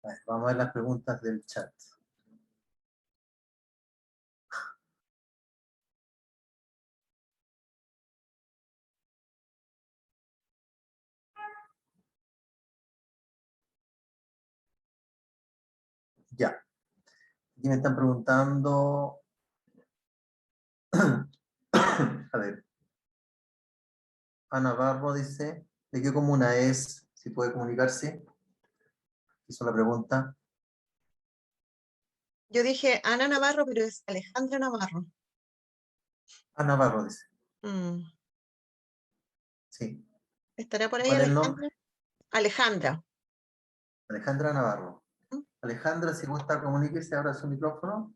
A ver, vamos a ver las preguntas del chat. Ya. Aquí me están preguntando... A ver. Ana Barro dice, ¿de qué comuna es? Si puede comunicarse. Hizo la pregunta. Yo dije Ana Navarro, pero es Alejandra Navarro. Ana Barro dice. Mm. Sí. ¿Estará por ahí ¿Cuál es el Alejandra? nombre? Alejandra. Alejandra Navarro. ¿Mm? Alejandra, si gusta comuníquese, abra su micrófono.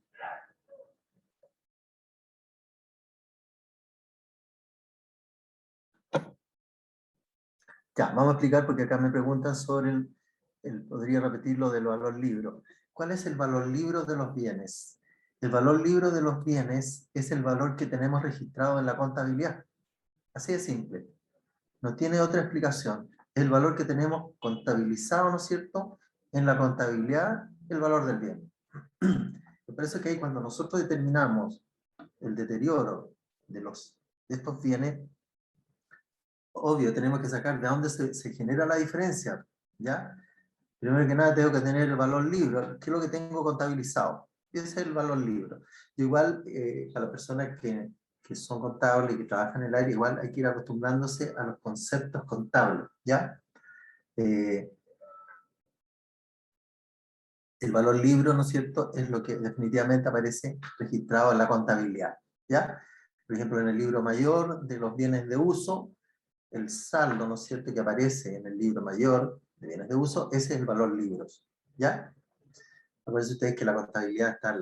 Ya, vamos a explicar porque acá me preguntan sobre podría repetir lo del valor libro. ¿Cuál es el valor libro de los bienes? El valor libro de los bienes es el valor que tenemos registrado en la contabilidad. Así de simple. No tiene otra explicación. El valor que tenemos contabilizado, ¿no es cierto?, en la contabilidad, el valor del bien. Por eso es que ahí cuando nosotros determinamos el deterioro de estos bienes, obvio, tenemos que sacar de dónde se genera la diferencia, ¿ya? Primero que nada tengo que tener el valor libro, que es lo que tengo contabilizado. Y ese es el valor libro. Igual, para las personas que son contables y que trabajan en el área, igual hay que ir acostumbrándose a los conceptos contables, ¿ya? El valor libro, ¿no es cierto?, es lo que definitivamente aparece registrado en la contabilidad, ¿ya? Por ejemplo, en el libro mayor de los bienes de uso, el saldo, ¿no es cierto?, que aparece en el libro mayor de bienes de uso, ese es el valor libros, ¿ya? Acuérdense ustedes que la contabilidad está,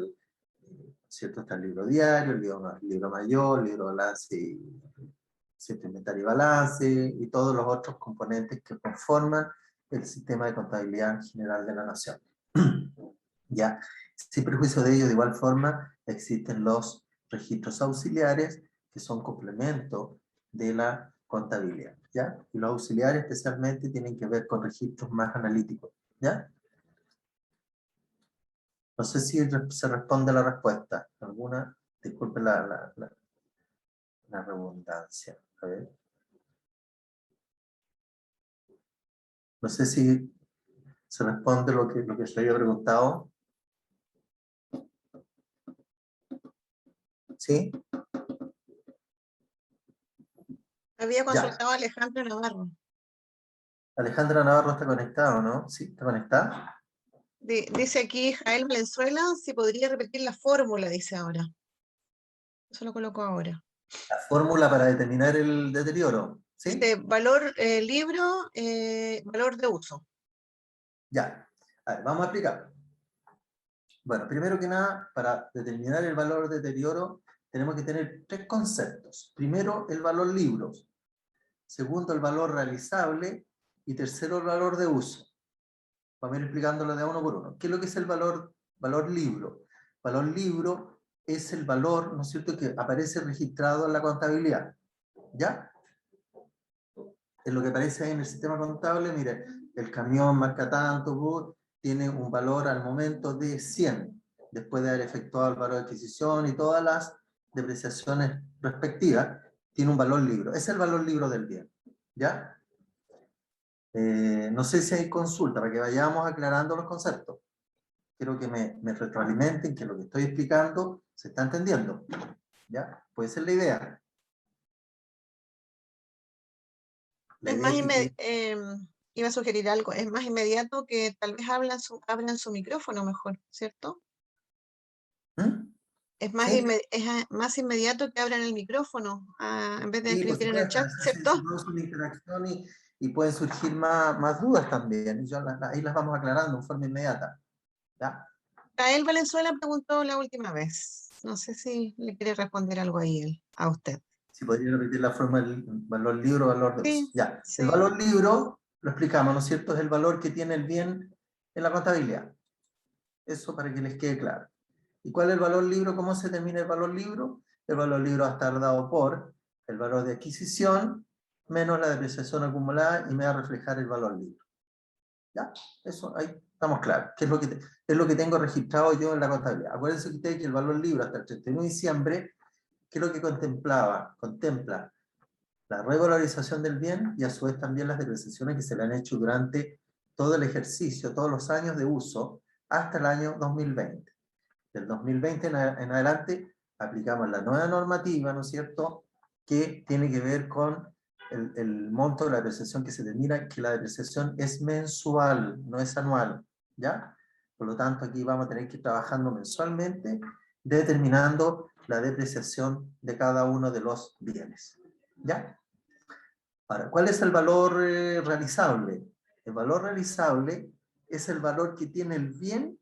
¿cierto?, está el libro diario, el libro mayor, el libro balance, ¿cierto?, inventario y balance, y todos los otros componentes que conforman el sistema de contabilidad general de la nación. ¿Ya? Sin perjuicio de ello, de igual forma, existen los registros auxiliares, que son complementos de la contabilidad, ¿ya? Y los auxiliares especialmente tienen que ver con registros más analíticos, ¿ya? No sé si se responde la respuesta. ¿Alguna? Disculpe la redundancia. A ver. No sé si se responde lo que se había preguntado. ¿Sí? Había Ya. consultado a Alejandra Navarro. Alejandra Navarro está conectada, ¿no? ¿Sí? ¿Está conectada? Dice aquí Jael Valenzuela, si podría repetir la fórmula, dice ahora. Eso lo coloco ahora. La fórmula para determinar el deterioro, ¿sí? Dice valor libro, valor de uso. Ya. A ver, vamos a explicar. Bueno, primero que nada, para determinar el valor de deterioro, tenemos que tener tres conceptos. Primero, el valor libros. Segundo, el valor realizable. Y tercero, el valor de uso. Vamos a ir explicándolo de uno por uno. ¿Qué es lo que es el valor libro? Valor libro es el valor, ¿no es cierto?, que aparece registrado en la contabilidad. ¿Ya? Es lo que aparece ahí en el sistema contable. Mire, el camión marca tanto, tiene un valor al momento de 100, después de haber efectuado el valor de adquisición y todas las depreciaciones respectivas, tiene un valor libro. Ese es el valor libro del bien. ¿Ya? No sé si hay consulta, para que vayamos aclarando los conceptos. Quiero que me retroalimenten que lo que estoy explicando se está entendiendo. ¿Ya? Puede ser la idea. La Es idea más es que iba a sugerir algo, es más inmediato que tal vez abran su micrófono mejor, ¿cierto? ¿Mm? Es ¿Sí? más inmediato que abran el micrófono en vez de Sí, por escribir en el supuesto, chat, se ¿cierto? produce una interacción y pueden surgir más dudas también. Ahí las vamos aclarando en forma inmediata. ¿Ya? Rael Valenzuela preguntó la última vez. No sé si le quiere responder algo ahí a usted. Si podría repetir la forma del valor libro, valor de uso. Sí, Ya. El sí. valor libro, lo explicamos, ¿no es cierto? Es el valor que tiene el bien en la contabilidad. Eso para que les quede claro. ¿Y cuál es el valor libro? ¿Cómo se determina el valor libro? El valor libro va a estar dado por el valor de adquisición menos la depreciación acumulada y me va a reflejar el valor libro. ¿Ya? Eso, ahí estamos claros. ¿Qué es lo que tengo registrado yo en la contabilidad? Acuérdense ustedes que el valor libro hasta el 31 de diciembre, ¿qué es lo que contemplaba? Contempla la revalorización del bien y a su vez también las depreciaciones que se le han hecho durante todo el ejercicio, todos los años de uso, hasta el año 2020. Del 2020 en adelante aplicamos la nueva normativa, ¿no es cierto?, que tiene que ver con el monto de la depreciación que se determina, que la depreciación es mensual, no es anual, ¿ya? Por lo tanto, aquí vamos a tener que ir trabajando mensualmente, determinando la depreciación de cada uno de los bienes, ¿ya? Ahora, ¿cuál es el valor realizable? El valor realizable es el valor que tiene el bien,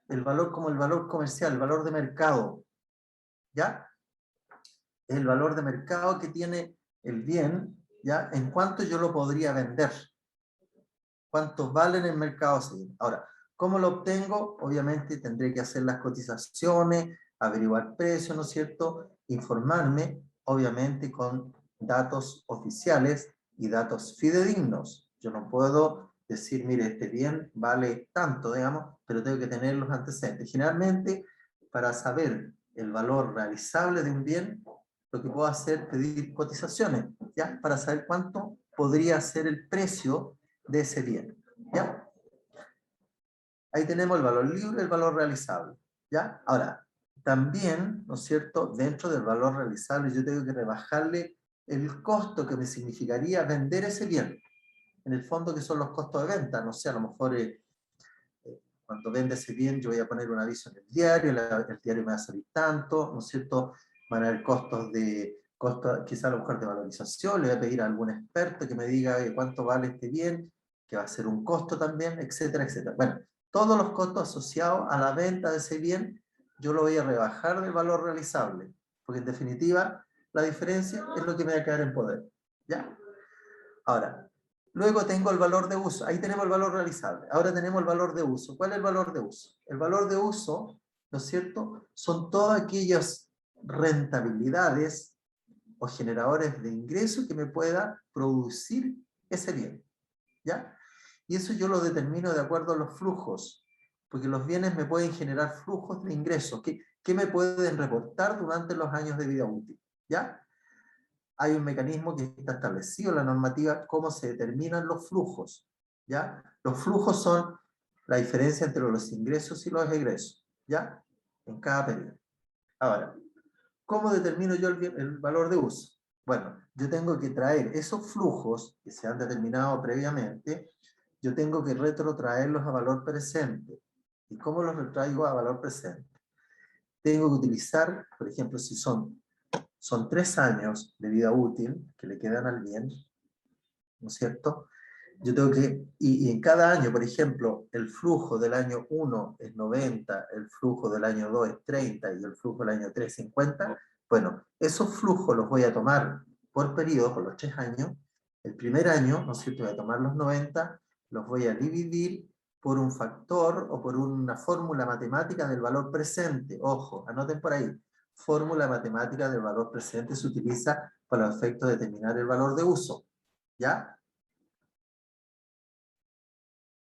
el valor como el valor comercial, el valor de mercado, ¿ya? El valor de mercado que tiene el bien, ¿ya? En cuánto yo lo podría vender. ¿Cuántos vale en el mercado? Sí. Ahora, ¿cómo lo obtengo? Obviamente tendré que hacer las cotizaciones, averiguar precios, ¿no es cierto? Informarme, obviamente, con datos oficiales y datos fidedignos. Yo no puedo decir, mire, este bien vale tanto, digamos, pero tengo que tener los antecedentes. Generalmente, para saber el valor realizable de un bien, lo que puedo hacer es pedir cotizaciones, ¿ya? Para saber cuánto podría ser el precio de ese bien, ¿ya? Ahí tenemos el valor libre y el valor realizable, ¿ya? Ahora, también, ¿no es cierto?, dentro del valor realizable yo tengo que rebajarle el costo que me significaría vender ese bien. En el fondo, que son los costos de venta, no sé, a lo mejor cuando vende ese bien yo voy a poner un aviso en el diario, el diario me va a salir tanto, ¿no es cierto?, van a haber costos quizá a lo mejor de valorización, le voy a pedir a algún experto que me diga cuánto vale este bien, que va a ser un costo también, etcétera, etcétera. Bueno, todos los costos asociados a la venta de ese bien, yo lo voy a rebajar del valor realizable, porque en definitiva, la diferencia es lo que me va a quedar en poder, ¿ya? Ahora, luego tengo el valor de uso. Ahí tenemos el valor realizable. Ahora tenemos el valor de uso. ¿Cuál es el valor de uso? El valor de uso, ¿no es cierto?, son todas aquellas rentabilidades o generadores de ingresos que me pueda producir ese bien, ¿ya? Y eso yo lo determino de acuerdo a los flujos, porque los bienes me pueden generar flujos de ingresos que me pueden reportar durante los años de vida útil, ¿ya? Hay un mecanismo que está establecido en la normativa, cómo se determinan los flujos, ¿ya? Los flujos son la diferencia entre los ingresos y los egresos, ¿ya? En cada periodo. Ahora, ¿cómo determino yo el valor de uso? Bueno, yo tengo que traer esos flujos que se han determinado previamente, yo tengo que retrotraerlos a valor presente. ¿Y cómo los retraigo a valor presente? Tengo que utilizar, por ejemplo, si son 3 años de vida útil que le quedan al bien, ¿no es cierto? Yo tengo y en cada año, por ejemplo, el flujo del año 1 es 90, el flujo del año 2 es 30 y el flujo del año 3 es 50, bueno, esos flujos los voy a tomar por periodo, por los 3 años. El primer año, ¿no es cierto?, voy a tomar los 90, los voy a dividir por un factor o por una fórmula matemática del valor presente. Ojo, anoten por ahí. Fórmula matemática del valor presente se utiliza para el efecto de determinar el valor de uso, ¿ya?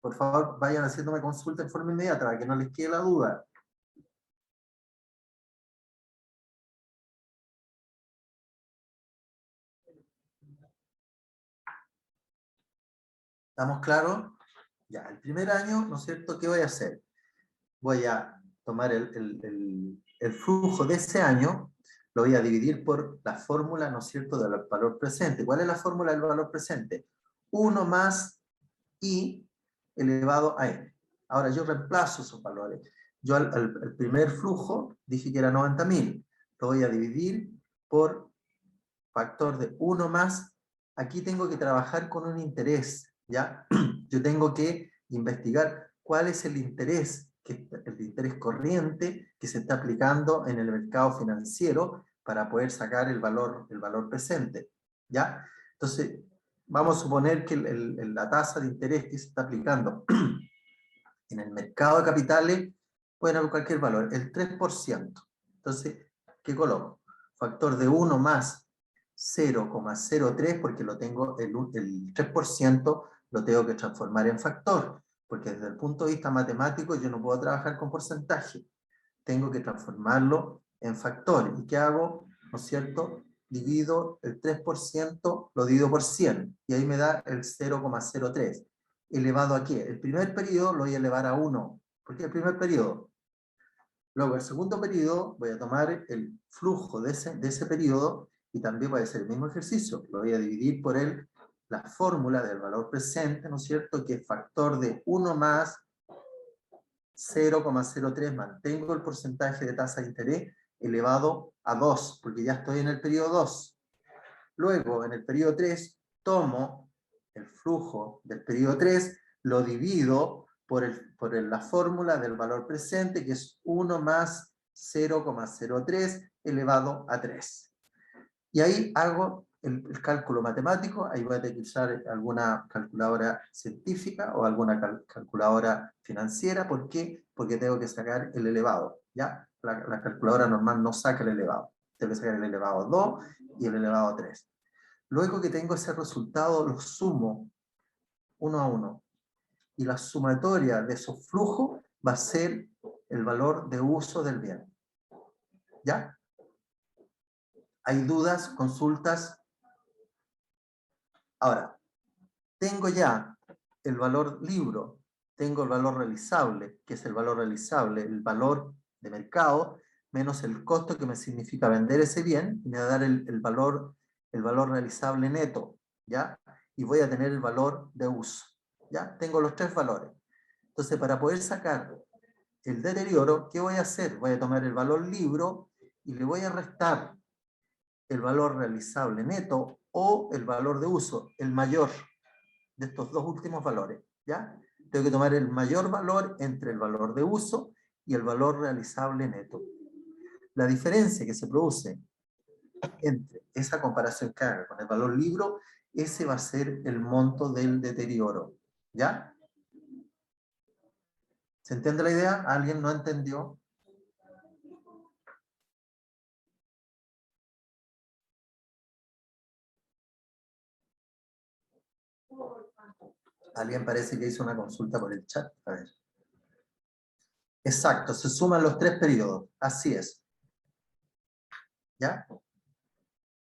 Por favor, vayan haciéndome consulta en forma inmediata para que no les quede la duda. ¿Estamos claros? Ya, el primer año, ¿no es cierto?, ¿qué voy a hacer? Voy a tomar el flujo de ese año, lo voy a dividir por la fórmula, ¿no es cierto?, del valor presente. ¿Cuál es la fórmula del valor presente? 1 más I elevado a n. Ahora yo reemplazo esos valores. Yo el primer flujo dije que era 90.000. Lo voy a dividir por factor de 1 más. Aquí tengo que trabajar con un interés, ¿ya? Yo tengo que investigar cuál es el interés corriente que se está aplicando en el mercado financiero para poder sacar el valor presente, ¿ya? Entonces, vamos a suponer que la tasa de interés que se está aplicando en el mercado de capitales puede haber cualquier valor, el 3%. Entonces, ¿qué coloco? Factor de 1 más 0,03, porque lo tengo, el 3% lo tengo que transformar en factor. porque desde el punto de vista matemático yo no puedo trabajar con porcentaje. Tengo que transformarlo en factores. ¿Y qué hago? ¿No es cierto? Divido el 3%, lo divido por 100, y ahí me da el 0,03. ¿Elevado a qué? El primer periodo lo voy a elevar a 1, porque es el primer periodo. Luego, el segundo periodo, voy a tomar el flujo de ese periodo, y también voy a hacer el mismo ejercicio. Lo voy a dividir por la fórmula del valor presente, ¿no es cierto? Que es factor de 1 más 0,03, mantengo el porcentaje de tasa de interés elevado a 2, porque ya estoy en el periodo 2. Luego, en el periodo 3, tomo el flujo del periodo 3, lo divido por la fórmula del valor presente, que es 1 más 0,03 elevado a 3. Y ahí hago el cálculo matemático. Ahí voy a tener que usar alguna calculadora científica o alguna calculadora financiera. ¿Por qué? Porque tengo que sacar el elevado, ¿ya? La calculadora normal no saca el elevado. Tengo que sacar el elevado 2 y el elevado 3. Luego que tengo ese resultado, lo sumo uno a uno. Y la sumatoria de esos flujos va a ser el valor de uso del bien. ¿Ya? ¿Hay dudas, consultas? Ahora, tengo ya el valor libro, tengo el valor realizable, que es el valor realizable, el valor de mercado, menos el costo que me significa vender ese bien, y me va a dar el valor realizable neto, ¿ya? Y voy a tener el valor de uso, ¿ya? Tengo los tres valores. Entonces, para poder sacar el deterioro, ¿qué voy a hacer? Voy a tomar el valor libro y le voy a restar el valor realizable neto o el valor de uso, el mayor de estos dos últimos valores, ¿ya? Tengo que tomar el mayor valor entre el valor de uso y el valor realizable neto. La diferencia que se produce entre esa comparación que haga con el valor libro, ese va a ser el monto del deterioro, ¿ya? ¿Se entiende la idea? ¿Alguien no entendió? Alguien parece que hizo una consulta por el chat. A ver. Exacto, se suman los tres periodos. Así es. ¿Ya?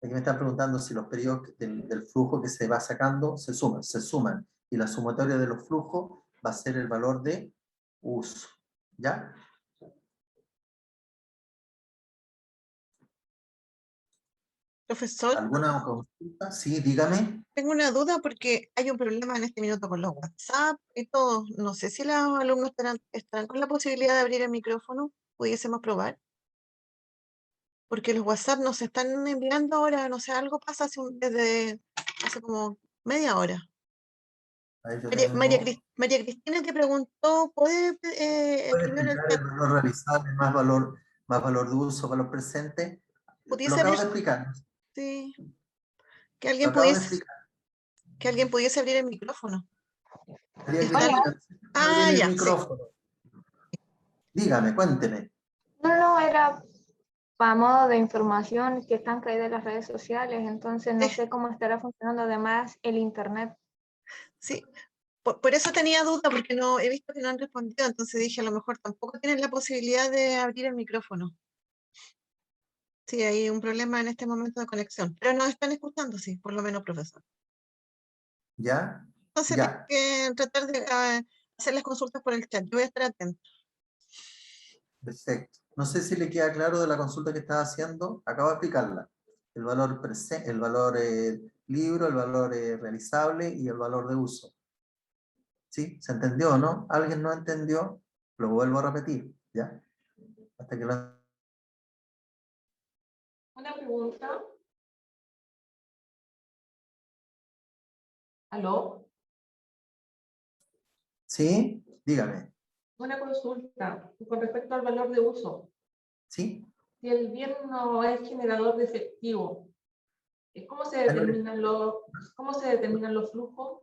Aquí me están preguntando si los periodos del flujo que se va sacando se suman. Y la sumatoria de los flujos va a ser el valor de uso. ¿Ya? Profesor, ¿Alguna consulta? Sí, dígame. tengo una duda porque hay un problema en este minuto con los WhatsApp y todo. No sé si los alumnos estarán con la posibilidad de abrir el micrófono. ¿Pudiésemos probar? Porque los WhatsApp nos están enviando ahora, no sé, algo pasa desde hace como media hora. Ahí yo María Cristina te preguntó, ¿puede puede escribir en el explicar chat? el valor realizable, más valor de uso, valor presente. Lo ¿Pudiese acabo abrir? de explicar. Sí, que Lo alguien acabo de pudiese, explicar. que alguien pudiese abrir el micrófono. María Está, Cristina, abrir ah, el ya, sí. micrófono. Dígame, cuénteme. No, no, era para modo de información que están caídas las redes sociales, entonces no sé cómo estará funcionando además el internet. Sí, por eso tenía duda, porque no he visto que no han respondido, entonces dije, a lo mejor tampoco tienen la posibilidad de abrir el micrófono. Sí, hay un problema en este momento de conexión, pero nos están escuchando, sí, por lo menos, profesor. ¿Ya? Entonces, tengo Ya. que tratar de hacer las consultas por el chat. Yo voy a estar atento. Perfecto. No sé si le queda claro de la consulta que estaba haciendo. Acabo de explicarla. El valor libro, el valor realizable y el valor de uso. ¿Sí? ¿Se entendió o no? ¿Alguien no entendió? Lo vuelvo a repetir. ¿Ya? Hasta que lo... Una pregunta. ¿Aló? ¿Sí? Dígame. Una consulta con respecto al valor de uso. ¿Sí? Si el bien no es generador de efectivo, ¿cómo se determinan los flujos?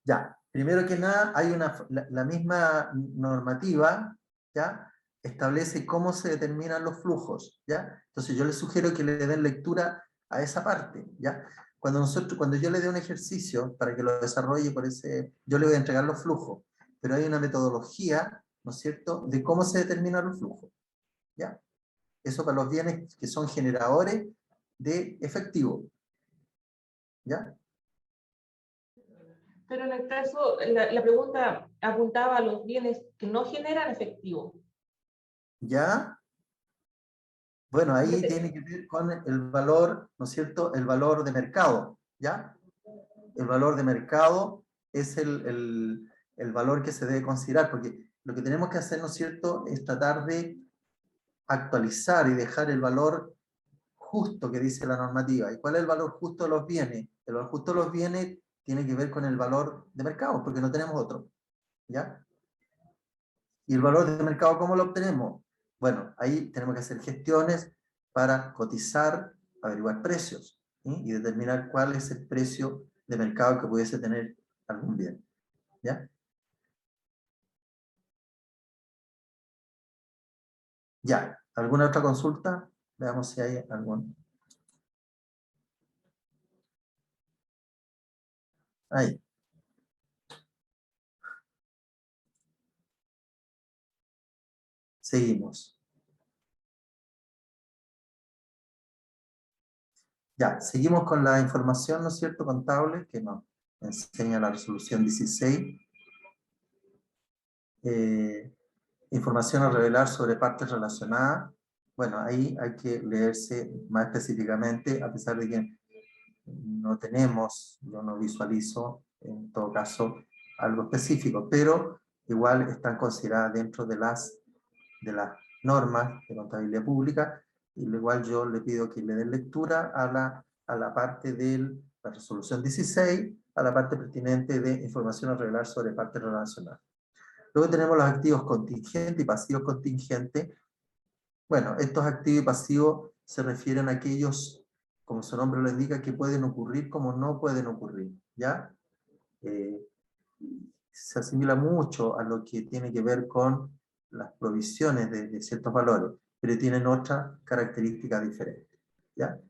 Ya, primero que nada, hay la misma normativa, ¿ya? Establece cómo se determinan los flujos, ¿ya? Entonces yo les sugiero que le den lectura a esa parte, ¿ya? Cuando yo le dé un ejercicio para que lo desarrolle yo le voy a entregar los flujos, pero hay una metodología, ¿no es cierto?, de cómo se determinan los flujos, ¿ya? Eso para los bienes que son generadores de efectivo, ¿ya? Pero en el caso, la pregunta apuntaba a los bienes que no generan efectivo. ¿Ya? Bueno, ahí tiene que ver con el valor, ¿no es cierto?, el valor de mercado, ¿ya? El valor de mercado es el valor que se debe considerar, porque lo que tenemos que hacer, ¿no es cierto?, es tratar de actualizar y dejar el valor justo que dice la normativa. ¿Y cuál es el valor justo de los bienes? El valor justo de los bienes tiene que ver con el valor de mercado, porque no tenemos otro, ¿ya? ¿Y el valor de mercado cómo lo obtenemos? Bueno, ahí tenemos que hacer gestiones para cotizar, averiguar precios, ¿sí? Y determinar cuál es el precio de mercado que pudiese tener algún bien, ¿ya? Ya, ¿alguna otra consulta? Veamos si hay algún. Ahí. Seguimos. Ya, seguimos con la información, ¿no es cierto?, contable, que nos enseña la resolución 16. Información a revelar sobre partes relacionadas. Bueno, ahí hay que leerse más específicamente, a pesar de que no tenemos, yo no visualizo, en todo caso, algo específico, pero igual están consideradas dentro de las normas de contabilidad pública, y igual yo le pido que le den lectura a la parte de la resolución 16, a la parte pertinente de información a revelar sobre partes relacionadas. Luego tenemos los activos contingentes y pasivos contingentes. Bueno, estos activos y pasivos se refieren a aquellos, como su nombre lo indica, que pueden ocurrir como no pueden ocurrir, ¿ya? Se asimila mucho a lo que tiene que ver con las provisiones de ciertos valores, pero tienen otras características diferentes, ¿ya?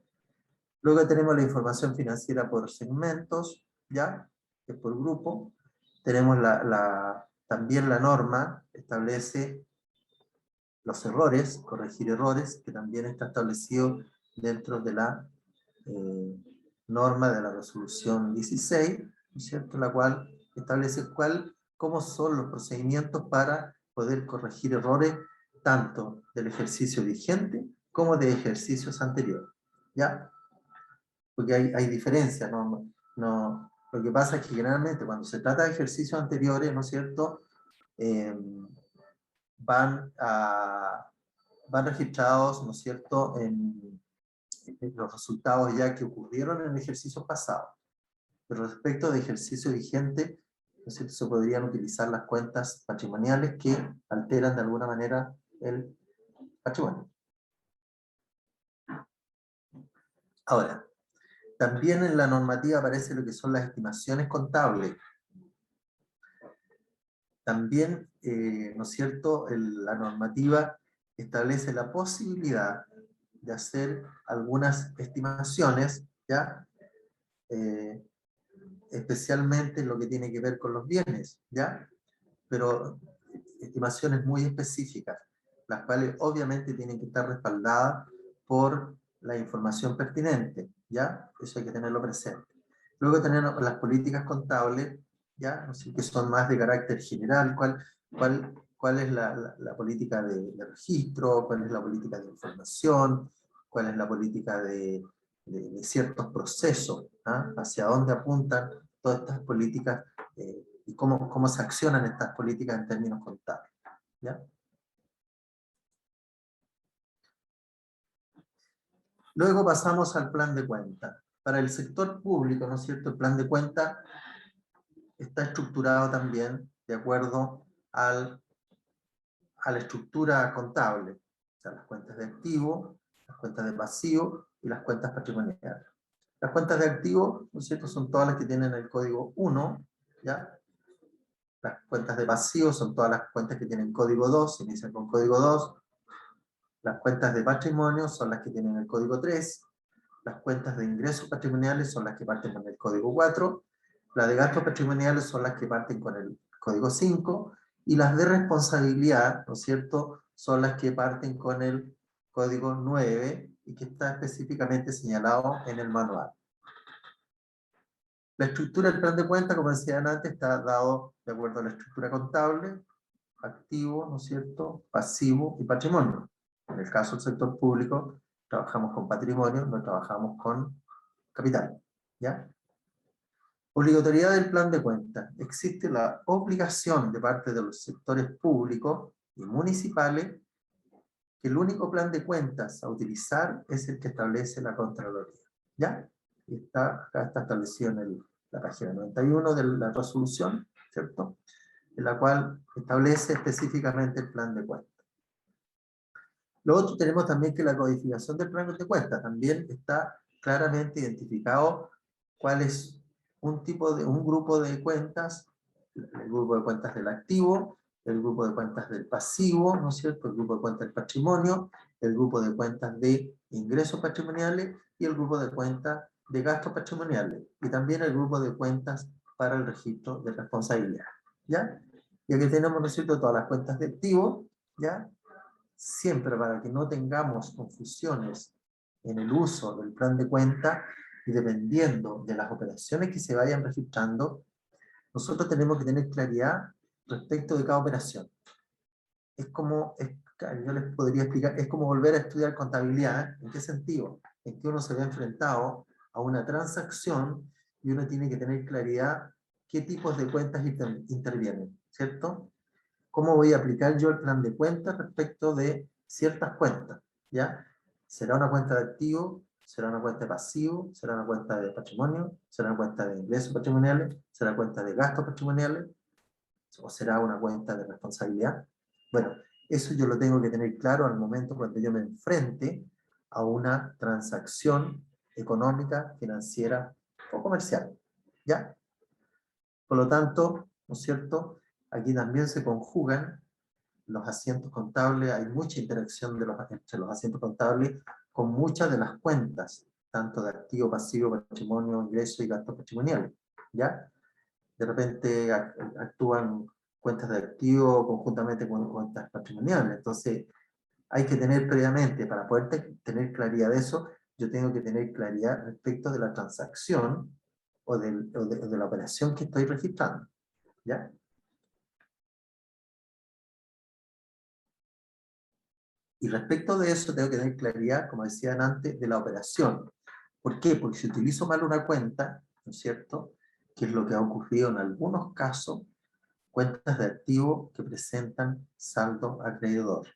Luego tenemos la información financiera por segmentos, ¿ya? Que es por grupo. Tenemos también la norma establece los errores, corregir errores, que también está establecido dentro de la norma de la resolución 16, ¿no es cierto?, la cual establece cómo son los procedimientos para poder corregir errores tanto del ejercicio vigente como de ejercicios anteriores, ¿ya? Porque hay diferencias, ¿no? Lo que pasa es que generalmente cuando se trata de ejercicios anteriores, ¿no es cierto?, van registrados, ¿no es cierto?, en los resultados ya que ocurrieron en ejercicios pasados. Pero respecto de ejercicio vigente, ¿no es cierto?, se podrían utilizar las cuentas patrimoniales que alteran de alguna manera el patrimonio. Ahora, también en la normativa aparece lo que son las estimaciones contables. También, ¿no es cierto?, la normativa establece la posibilidad de hacer algunas estimaciones, ¿ya? Especialmente en lo que tiene que ver con los bienes, ¿ya? Pero estimaciones muy específicas, las cuales obviamente tienen que estar respaldadas por la información pertinente, ¿ya? Eso hay que tenerlo presente. Luego tenemos las políticas contables, ¿ya? Que son más de carácter general, cuál es la política de registro, cuál es la política de información, cuál es la política de ciertos procesos, ¿ah? Hacia dónde apuntan todas estas políticas y cómo se accionan estas políticas en términos contables, ¿ya? Luego pasamos al plan de cuenta. Para el sector público, ¿no es cierto?, el plan de cuenta está estructurado también de acuerdo a la estructura contable, o sea, las cuentas de activo, las cuentas de pasivo y las cuentas patrimoniales. Las cuentas de activo, ¿no es cierto?, son todas las que tienen el código 1, ¿ya? Las cuentas de pasivo son todas las cuentas que tienen código 2, inician con código 2. Las cuentas de patrimonio son las que tienen el código 3. Las cuentas de ingresos patrimoniales son las que parten con el código 4. Las de gastos patrimoniales son las que parten con el código 5, y las de responsabilidad, ¿no es cierto?, son las que parten con el código 9 y que está específicamente señalado en el manual. La estructura del plan de cuenta, como decían antes, está dado de acuerdo a la estructura contable, activo, ¿no es cierto?, pasivo y patrimonio. En el caso del sector público, trabajamos con patrimonio, no trabajamos con capital, ¿ya? Obligatoriedad del plan de cuentas. Existe la obligación de parte de los sectores públicos y municipales que el único plan de cuentas a utilizar es el que establece la Contraloría, ¿ya? Y acá está establecido en la página 91 de la resolución, ¿cierto?, en la cual establece específicamente el plan de cuentas. Lo otro, tenemos también que la codificación del plan de cuentas también está claramente identificado cuál es un grupo de cuentas, el grupo de cuentas del activo, el grupo de cuentas del pasivo, ¿no es cierto?, el grupo de cuentas del patrimonio, el grupo de cuentas de ingresos patrimoniales y el grupo de cuentas de gastos patrimoniales, y también el grupo de cuentas para el registro de responsabilidad, ¿ya? Y aquí tenemos, ¿no es cierto?, todas las cuentas de activo, ¿ya? Siempre para que no tengamos confusiones en el uso del plan de cuenta y dependiendo de las operaciones que se vayan registrando, nosotros tenemos que tener claridad respecto de cada operación. Yo les podría explicar, es como volver a estudiar contabilidad. ¿En qué sentido? En que uno se ve enfrentado a una transacción y uno tiene que tener claridad qué tipos de cuentas intervienen, ¿cierto? ¿Cómo voy a aplicar yo el plan de cuentas respecto de ciertas cuentas? ¿Ya? ¿Será una cuenta de activo? ¿Será una cuenta de pasivo? ¿Será una cuenta de patrimonio? ¿Será una cuenta de ingresos patrimoniales? ¿Será una cuenta de gastos patrimoniales? ¿O será una cuenta de responsabilidad? Bueno, eso yo lo tengo que tener claro al momento cuando yo me enfrente a una transacción económica, financiera o comercial. ¿Ya? Por lo tanto, ¿no es cierto?, aquí también se conjugan los asientos contables, hay mucha interacción entre los asientos contables con muchas de las cuentas, tanto de activo, pasivo, patrimonio, ingreso y gastos patrimoniales, ¿ya? De repente actúan cuentas de activo conjuntamente con cuentas patrimoniales, entonces hay que tener previamente, para poder tener claridad de eso, yo tengo que tener claridad respecto de la transacción o de la operación que estoy registrando, ¿ya? Y respecto de eso tengo que tener claridad, como decían antes, de la operación. ¿Por qué? Porque si utilizo mal una cuenta, ¿no es cierto?, que es lo que ha ocurrido en algunos casos, cuentas de activo que presentan saldo acreedor.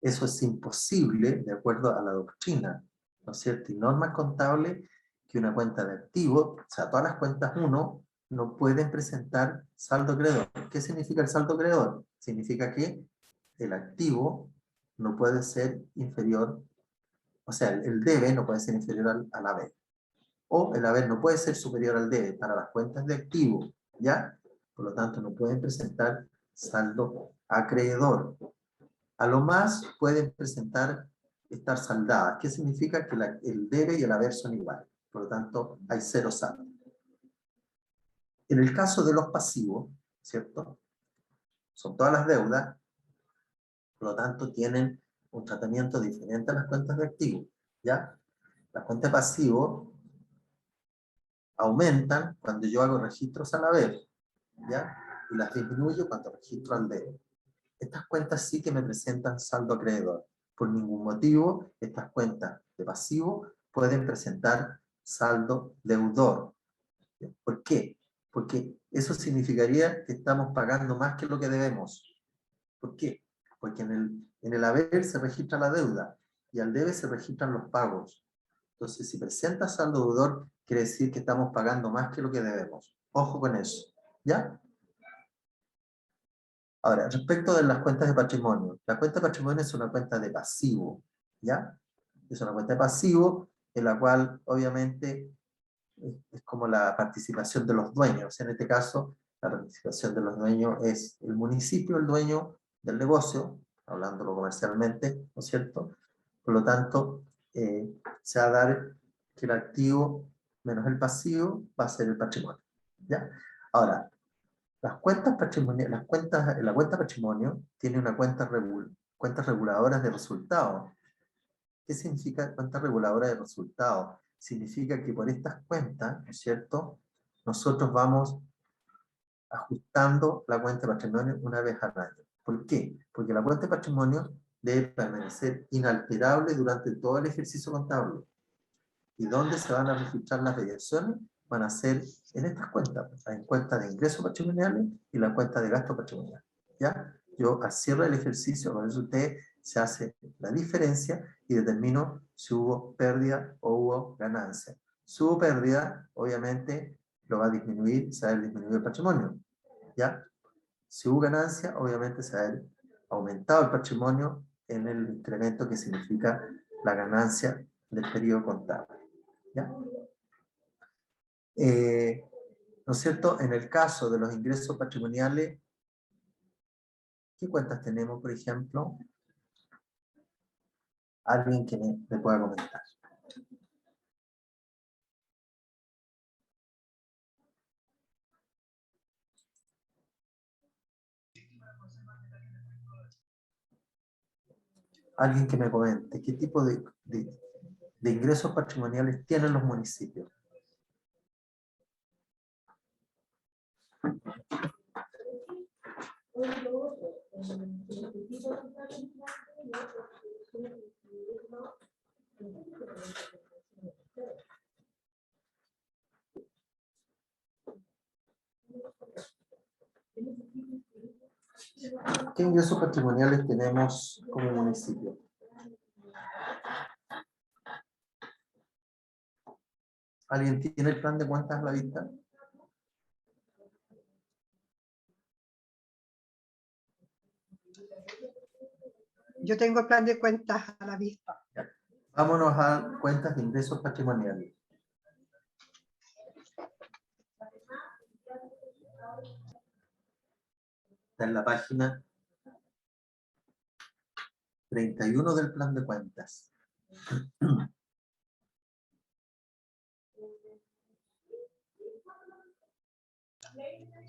Eso es imposible de acuerdo a la doctrina, ¿no es cierto?, y normas contables, que una cuenta de activo, o sea, todas las cuentas 1, no pueden presentar saldo acreedor. ¿Qué significa el saldo acreedor? Significa que el activo no puede ser inferior, o sea, el debe no puede ser inferior al haber. O el haber no puede ser superior al debe para las cuentas de activo, ¿ya? Por lo tanto, no pueden presentar saldo acreedor. A lo más pueden estar saldadas. ¿Qué significa? Que el debe y el haber son iguales. Por lo tanto, hay cero saldo. En el caso de los pasivos, ¿cierto?, son todas las deudas, por lo tanto tienen un tratamiento diferente a las cuentas de activo, ¿ya? Las cuentas de pasivo aumentan cuando yo hago registros al haber, ¿ya? Y las disminuyo cuando registro al debe. Estas cuentas sí que me presentan saldo acreedor. Por ningún motivo, estas cuentas de pasivo pueden presentar saldo deudor. ¿Por qué? Porque eso significaría que estamos pagando más que lo que debemos. ¿Por qué? Porque en el haber se registra la deuda y al debe se registran los pagos. Entonces, si presenta saldo deudor, quiere decir que estamos pagando más que lo que debemos. Ojo con eso, ¿ya? Ahora, respecto de las cuentas de patrimonio. La cuenta de patrimonio es una cuenta de pasivo, ¿ya? Es una cuenta de pasivo en la cual, obviamente, es como la participación de los dueños. En este caso, la participación de los dueños es el municipio, el dueño del negocio, hablándolo comercialmente, ¿no es cierto? Por lo tanto, se va a dar que el activo menos el pasivo va a ser el patrimonio, ¿ya? Ahora, Las cuentas patrimoniales, la cuenta patrimonio tiene una cuentas reguladoras de resultados. ¿Qué significa cuenta reguladora de resultados? Significa que por estas cuentas, ¿no es cierto?, nosotros vamos ajustando la cuenta de patrimonio una vez al año. ¿Por qué? Porque la cuenta de patrimonio debe permanecer inalterable durante todo el ejercicio contable. ¿Y dónde se van a registrar las variaciones? Van a ser en estas cuentas, en cuentas de ingresos patrimoniales y la cuenta de gasto patrimonial. ¿Ya? Yo al cierre del ejercicio, con eso usted se hace la diferencia y determino si hubo pérdida o hubo ganancia. Si hubo pérdida, obviamente lo va a disminuir, se va a disminuir el patrimonio. ¿Ya? Si hubo ganancia, obviamente se va a aumentado el patrimonio en el incremento que significa la ganancia del periodo contable. ¿Ya? ¿No es cierto? En el caso de los ingresos patrimoniales, ¿qué cuentas tenemos, por ejemplo? Alguien que me pueda comentar. Alguien que me comente, ¿qué tipo de ingresos patrimoniales tienen los municipios? ¿Qué ingresos patrimoniales tenemos como municipio? ¿Alguien tiene el plan de cuentas a la vista? Yo tengo el plan de cuentas a la vista. Vámonos a cuentas de ingresos patrimoniales. Está en la página 31 del plan de cuentas.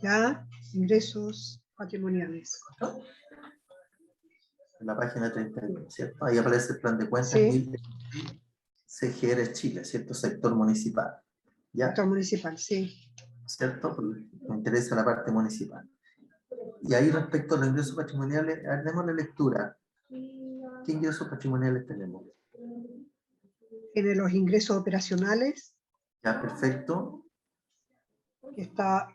Ya, ingresos patrimoniales. En la página 31, ¿cierto? Ahí aparece el plan de cuentas Sí. CGR Chile, ¿cierto? Sector municipal. ¿Ya? Sector municipal, sí. ¿Cierto? Porque me interesa la parte municipal. Y ahí respecto a los ingresos patrimoniales, haremos la lectura. ¿Qué ingresos patrimoniales tenemos? Tiene los ingresos operacionales, Ya, perfecto.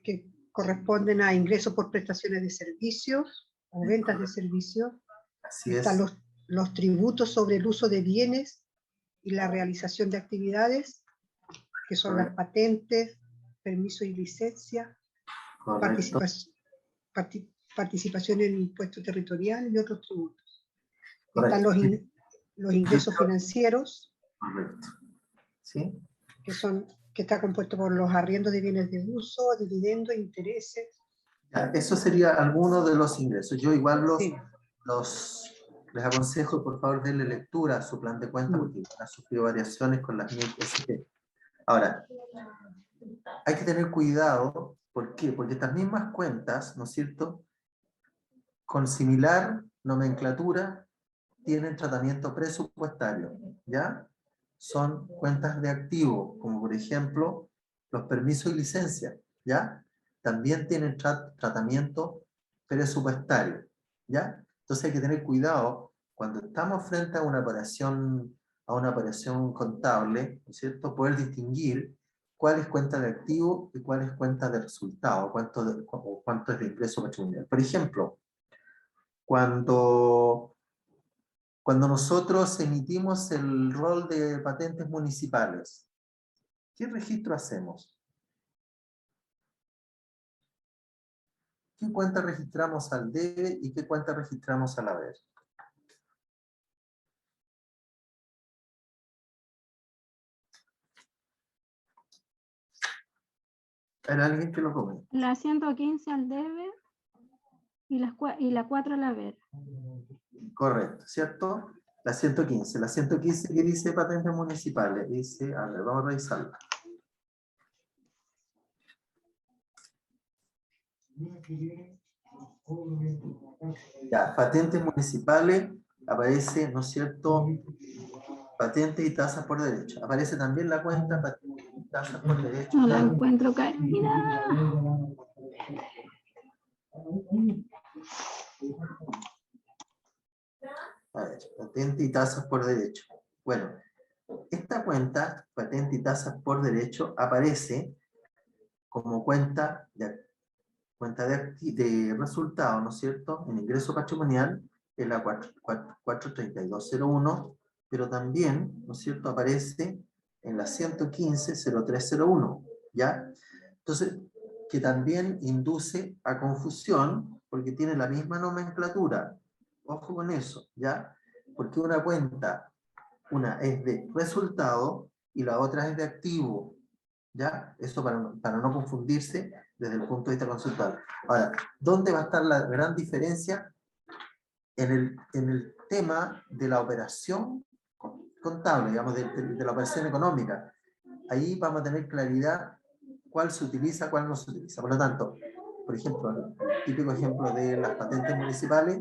que corresponden a ingresos por prestaciones de servicios o ventas de servicios. Así Están es. los tributos sobre el uso de bienes y la realización de actividades, que son las patentes, permiso y licencia, Correcto. participación en el impuesto territorial y otros tributos. Correcto. Están los ingresos financieros, Correcto. ¿Sí? que está compuesto por los arriendos de bienes de uso, dividendos, intereses. Ya, eso sería alguno de los ingresos. Yo igual Sí. les aconsejo, por favor, denle lectura a su plan de cuenta, porque ha sufrido variaciones con las MIP-SP. Ahora, hay que tener cuidado. ¿Por qué? Porque estas mismas cuentas, ¿no es cierto?, con similar nomenclatura, tienen tratamiento presupuestario, ¿ya? Son cuentas de activo, como por ejemplo, los permisos y licencias, ¿ya? También tienen tratamiento presupuestario, ¿ya? Entonces hay que tener cuidado cuando estamos frente a una operación contable, ¿no es cierto?, poder distinguir cuál es cuenta de activo y cuál es cuenta de resultado, cuánto es de ingreso patrimonial. Por ejemplo, cuando nosotros emitimos el rol de patentes municipales, ¿qué registro hacemos? ¿Qué cuenta registramos al debe y qué cuenta registramos al haber? ¿Hay alguien que lo comente? La 115 al debe y la 4 al haber. Correcto, ¿cierto? La 115. La 115, ¿qué dice patentes municipales? Dice, a ver, vamos a revisarla. Ya, patentes municipales, aparece, ¿no es cierto? Patentes y tasas por derecho. Aparece también la cuenta patentes y tasas por derecho. No la encuentro, Karina. A ver, patente y tasas por derecho. Bueno, esta cuenta, patente y tasas por derecho, aparece como cuenta de resultado, ¿no es cierto? En ingreso patrimonial, en la 43201, pero también, ¿no es cierto?, aparece en la 115-0301, ¿ya? Entonces, que también induce a confusión, porque tiene la misma nomenclatura. Ojo con eso, ¿ya? Porque una cuenta, una es de resultado y la otra es de activo, ¿ya? Eso para no confundirse desde el punto de vista conceptual. Ahora, ¿dónde va a estar la gran diferencia? En el tema de la operación contable, digamos, de la operación económica. Ahí vamos a tener claridad cuál se utiliza, cuál no se utiliza. Por lo tanto, por ejemplo, el típico ejemplo de las patentes municipales,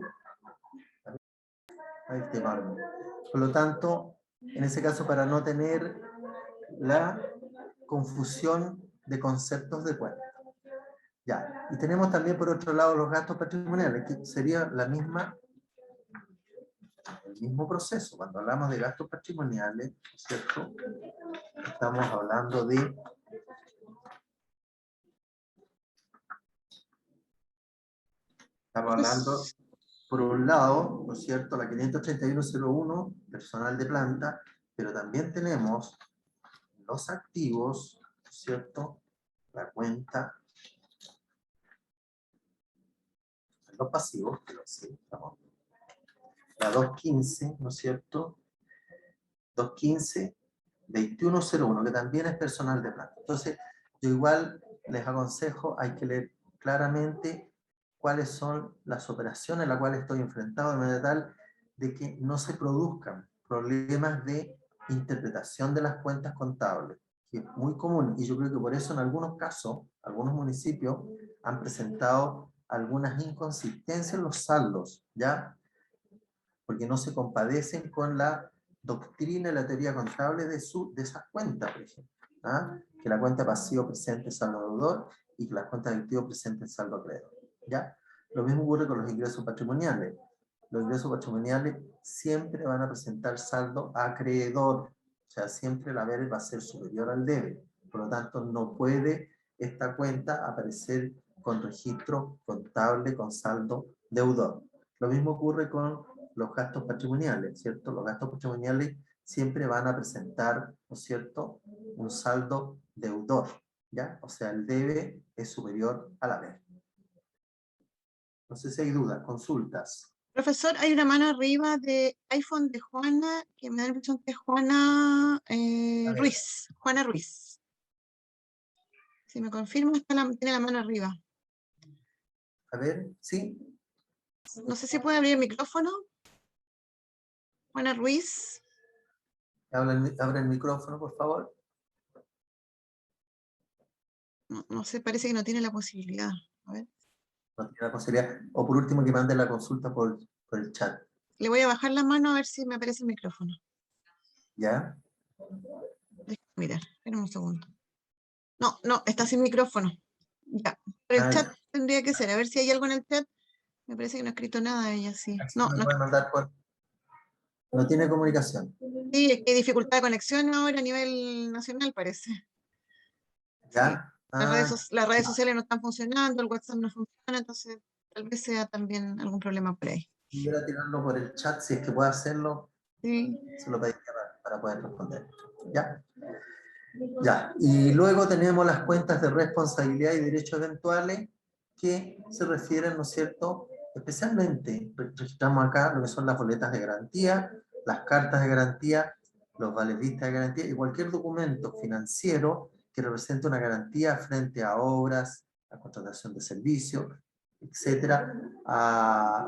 por lo tanto, en ese caso, para no tener la confusión de conceptos de cuenta. Ya, y tenemos también por otro lado los gastos patrimoniales, que sería el mismo proceso. Cuando hablamos de gastos patrimoniales, ¿cierto? Estamos hablando de por un lado, ¿no es cierto?, la 53101, personal de planta, pero también tenemos los activos, ¿no es cierto?, la cuenta, los pasivos, ¿no? La 215, ¿no es cierto?, 215-2101, que también es personal de planta. Entonces, yo igual les aconsejo, hay que leer claramente cuáles son las operaciones a las cuales estoy enfrentado, de manera tal de que no se produzcan problemas de interpretación de las cuentas contables, que es muy común, y yo creo que por eso en algunos casos, algunos municipios han presentado algunas inconsistencias en los saldos, ¿ya? Porque no se compadecen con la doctrina y la teoría contable de esas cuentas, por ejemplo. ¿Ah? Que la cuenta pasivo presente saldo deudor y que las cuentas de activo presenten saldo acreedor. ¿Ya? Lo mismo ocurre con los ingresos patrimoniales. Los ingresos patrimoniales siempre van a presentar saldo acreedor. O sea, siempre el haber va a ser superior al debe. Por lo tanto, no puede esta cuenta aparecer con registro contable con saldo deudor. Lo mismo ocurre con los gastos patrimoniales, ¿cierto? Los gastos patrimoniales siempre van a presentar, ¿no es cierto?, un saldo deudor, ¿ya? O sea, el debe es superior al haber. No sé si hay dudas, consultas. Profesor, hay una mano arriba de iPhone de Juana, que me da la impresión que es Juana Ruiz. Juana Ruiz. Si me confirma, tiene la mano arriba. A ver, ¿sí? No sé si puede abrir el micrófono. Juana Ruiz. Abre el micrófono, por favor. No sé, parece que no tiene la posibilidad. A ver. No tiene la posibilidad. O por último, que mande la consulta por el chat. Le voy a bajar la mano a ver si me aparece el micrófono. ¿Ya? Mira, espera un segundo. No, está sin micrófono. Ya, por el chat tendría que ser. A ver si hay algo en el chat. Me parece que no ha escrito nada ella, sí. No, me puede mandar no tiene comunicación. sí, es que hay dificultad de conexión ahora a nivel nacional, parece. ¿Ya? Sí. Las redes sociales no están funcionando, el WhatsApp no funciona, entonces tal vez sea también algún problema por ahí. Quiero tirarlo por el chat, si es que puede hacerlo, Sí. se lo pediría para poder responder. ¿Ya? Ya. Y luego tenemos las cuentas de responsabilidad y derechos eventuales que se refieren, ¿no es cierto?, especialmente, registramos acá lo que son las boletas de garantía, las cartas de garantía, los vales vistas de garantía y cualquier documento financiero que represente una garantía frente a obras, a contratación de servicios, etcétera,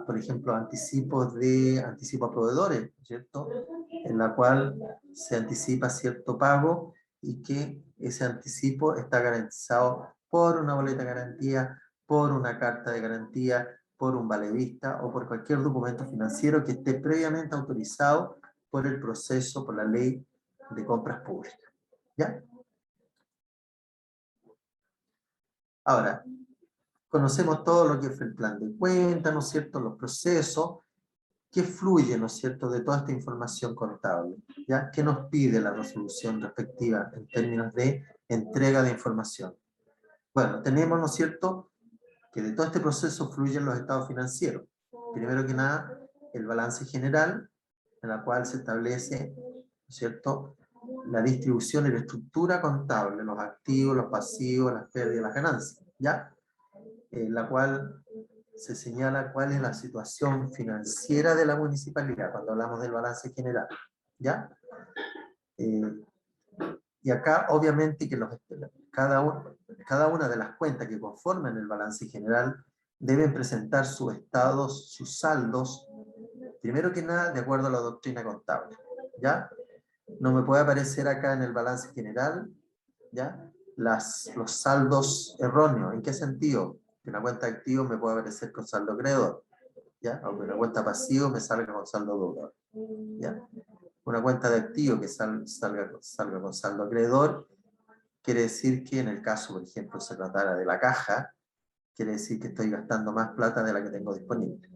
por ejemplo, anticipo a proveedores, ¿cierto?, en la cual se anticipa cierto pago y que ese anticipo está garantizado por una boleta de garantía, por una carta de garantía, por un valevista o por cualquier documento financiero que esté previamente autorizado por el proceso, por la ley de compras públicas. ¿Ya? Ahora, conocemos todo lo que es el plan de cuenta, ¿no es cierto?, los procesos que fluyen, ¿no es cierto?, de toda esta información contable, ¿ya? ¿Qué nos pide la resolución respectiva en términos de entrega de información? Bueno, tenemos, ¿no es cierto?, que de todo este proceso fluyen los estados financieros. Primero que nada, el balance general, en la cual se establece, ¿no es cierto?, la distribución y la estructura contable, los activos, los pasivos, las pérdidas, las ganancias, ¿ya? En la cual se señala cuál es la situación financiera de la municipalidad cuando hablamos del balance general, ¿ya? Y acá, obviamente, que cada una de las cuentas que conforman el balance general deben presentar sus estados, sus saldos, primero que nada, de acuerdo a la doctrina contable, ¿ya? No me puede aparecer acá en el balance general, ¿ya?, los saldos erróneos. ¿En qué sentido? Que una cuenta de activo me puede aparecer con saldo acreedor, ¿ya? Aunque una cuenta pasivo me salga con saldo deudor, ¿ya? Una cuenta de activo que salga con saldo acreedor quiere decir que en el caso, por ejemplo, se tratara de la caja, quiere decir que estoy gastando más plata de la que tengo disponible.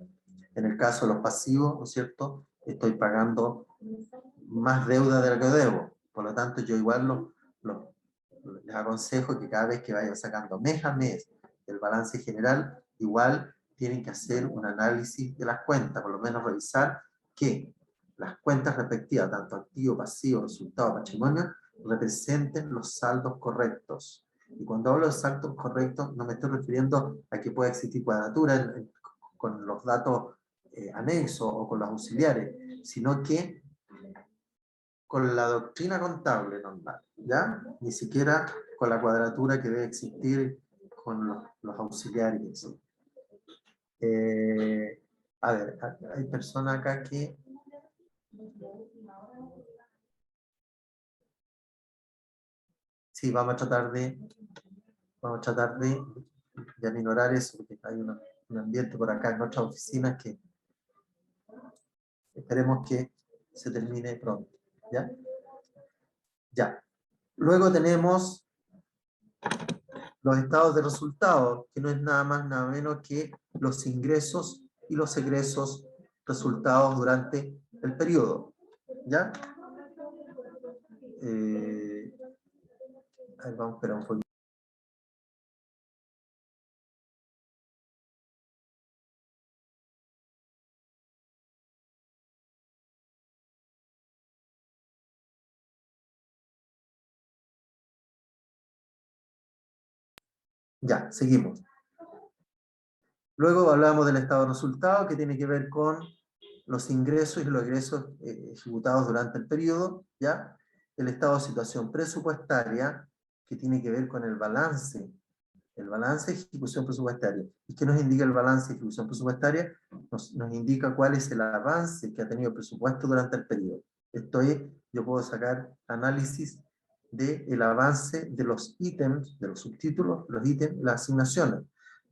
En el caso de los pasivos, ¿no es cierto?, estoy pagando más deuda de la que debo. Por lo tanto, yo igual les aconsejo que cada vez que vayan sacando mes a mes el balance general, igual tienen que hacer un análisis de las cuentas, por lo menos revisar que las cuentas respectivas, tanto activo, pasivo, resultado, patrimonio, representen los saldos correctos. Y cuando hablo de saldos correctos, no me estoy refiriendo a que pueda existir cuadratura con los datos anexos o con los auxiliares, sino que con la doctrina contable normal, ¿ya? Ni siquiera con la cuadratura que debe existir con los auxiliares. A ver, hay personas acá que... Sí, vamos a tratar de aminorar eso, porque hay un ambiente por acá en nuestras oficinas que esperemos que se termine pronto, ¿ya? Ya. Luego tenemos los estados de resultados, que no es nada más nada menos que los ingresos y los egresos resultados durante el periodo, ¿ya? A ver, vamos a esperar un poquito. Ya, seguimos. Luego hablamos del estado de resultados, que tiene que ver con los ingresos y los egresos ejecutados durante el periodo, ¿ya? El estado de situación presupuestaria, que tiene que ver con el balance de ejecución presupuestaria. ¿Y qué nos indica el balance de ejecución presupuestaria? Nos indica cuál es el avance que ha tenido el presupuesto durante el periodo. Esto es, yo puedo sacar análisis del avance de los ítems, de los subtítulos, los ítems, las asignaciones.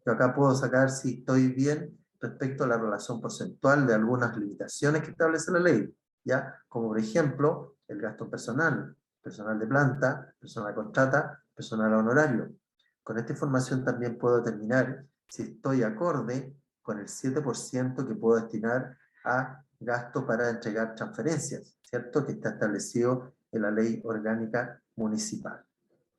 Yo acá puedo sacar si estoy bien respecto a la relación porcentual de algunas limitaciones que establece la ley, ¿ya? Como por ejemplo, el gasto personal, personal de planta, personal contrata, personal honorario. Con esta información también puedo determinar si estoy acorde con el 7% que puedo destinar a gasto para entregar transferencias, ¿cierto? Que está establecido en la ley orgánica municipal,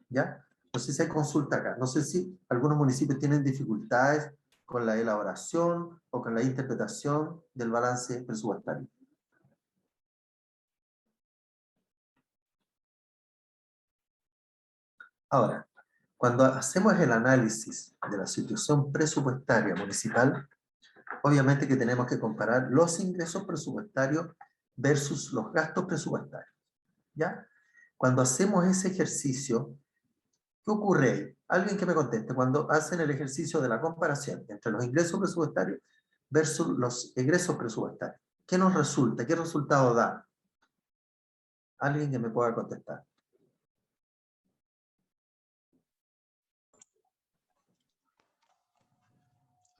¿ya? No sé si hay consulta acá. No sé si algunos municipios tienen dificultades con la elaboración o con la interpretación del balance presupuestario. Ahora, cuando hacemos el análisis de la situación presupuestaria municipal, obviamente que tenemos que comparar los ingresos presupuestarios versus los gastos presupuestarios, ¿ya? Cuando hacemos ese ejercicio, ¿qué ocurre ahí? Alguien que me conteste, cuando hacen el ejercicio de la comparación entre los ingresos presupuestarios versus los egresos presupuestarios, ¿qué nos resulta? ¿Qué resultado da? Alguien que me pueda contestar.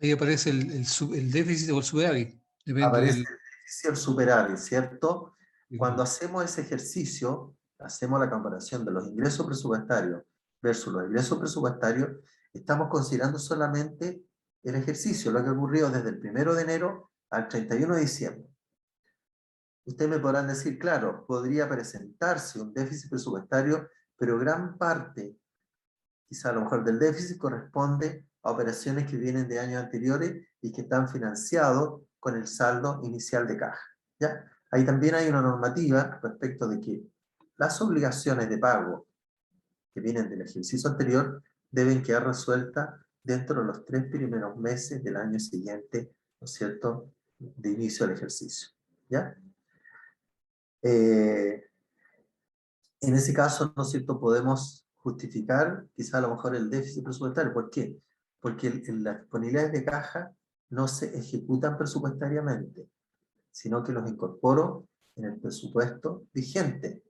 Ahí aparece el déficit o el superávit. Depende Aparece del... el déficit y el superávit, ¿cierto? Cuando Ujú. hacemos ese ejercicio, hacemos la comparación de los ingresos presupuestarios versus los ingresos presupuestarios, estamos considerando solamente el ejercicio, lo que ocurrió desde el 1 de enero al 31 de diciembre. Ustedes me podrán decir, claro, podría presentarse un déficit presupuestario, pero gran parte, quizá a lo mejor del déficit, corresponde a operaciones que vienen de años anteriores y que están financiados con el saldo inicial de caja. ¿Ya? Ahí también hay una normativa respecto de que las obligaciones de pago que vienen del ejercicio anterior deben quedar resueltas dentro de los 3 primeros meses del año siguiente, ¿no es cierto?, de inicio del ejercicio. ¿Ya? En ese caso, ¿no es cierto?, podemos justificar quizá a lo mejor el déficit presupuestario. ¿Por qué? Porque las disponibilidades de caja no se ejecutan presupuestariamente, sino que los incorporo en el presupuesto vigente.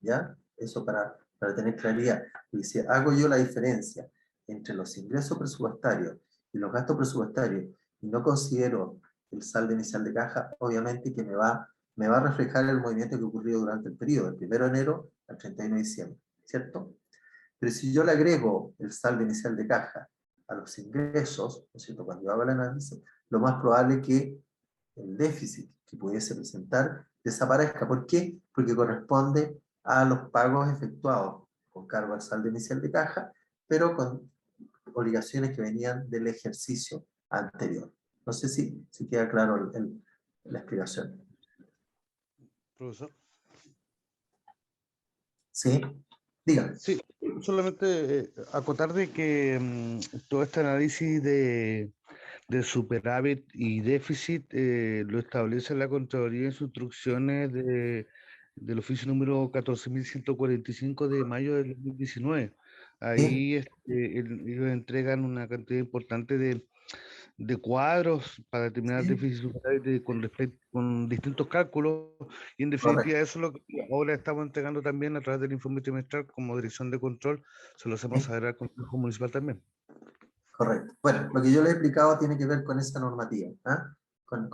¿Ya? Eso para tener claridad. Y si hago yo la diferencia entre los ingresos presupuestarios y los gastos presupuestarios y no considero el saldo inicial de caja, obviamente que me va a reflejar el movimiento que ocurrió durante el periodo, del 1 de enero al 31 de diciembre, ¿cierto? Pero si yo le agrego el saldo inicial de caja a los ingresos, ¿no es cierto?, cuando yo hago el análisis, lo más probable es que el déficit que pudiese presentar desaparezca. ¿Por qué? Porque corresponde a los pagos efectuados con cargo al saldo inicial de caja, pero con obligaciones que venían del ejercicio anterior. No sé si queda claro la explicación. Profesor. ¿Sí? Dígame. Sí, solamente acotar de que todo este análisis de superávit y déficit lo establece la Contraloría en sus instrucciones del oficio número 14.145 de mayo del 2019. Ahí ellos entregan una cantidad importante de cuadros para determinar el Sí. déficit y superávit con distintos cálculos, y en definitiva Correcto. eso es lo que ahora estamos entregando también a través del informe trimestral como dirección de control, se lo hacemos Sí. saber al Consejo Municipal también. Correcto. Bueno, lo que yo le he explicado tiene que ver con esa normativa, ¿ah? Con